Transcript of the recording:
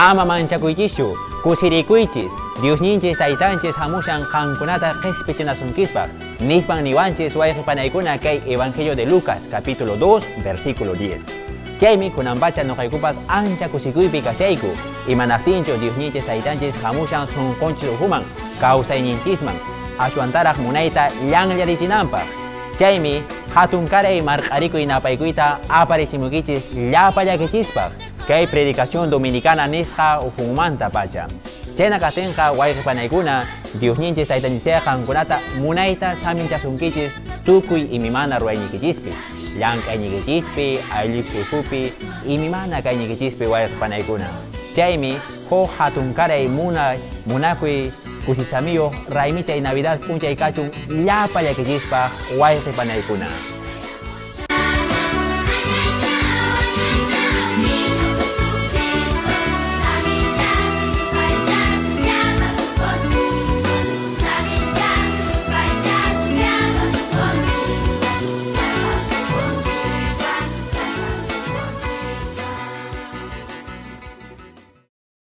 ama manchakuychischu, kusirikuychis, Diosninchis taytanchis hamushan qankunata qhispichinasunkispa, nispan niwanchis wayqipanaykuna kay Evangelio de Lucas, capítulo 2, versículo 10. Chaymi kunanpacha noqaykupas ancha kusikuypi kachayku, imanaptinchu Diosninchis taytanchis hamushan sunqunchis uhuman, kawsayninchisman, ashwantaraq munayta llanllarishinanpaq. Chaymi hatun karay marqarikuy napaykuyta aparichimukichis llapallakichispa, kay predicación dominicana nisqa uhunmanta pacha. Chayna katinqa wayqipanaykuna Diosninchis taytanchis qankunata munayta saminchasunkichis tukuy imimana ruwaynikichispi, llank'aynikichispi, ayllukusupi, imimana kaynikichispi wayqipanaykuna. Chaymi ho hatun karay munakuy kusisamiyo raymichay Navidad punchaykachun llapallakichispa wayqipanaykuna.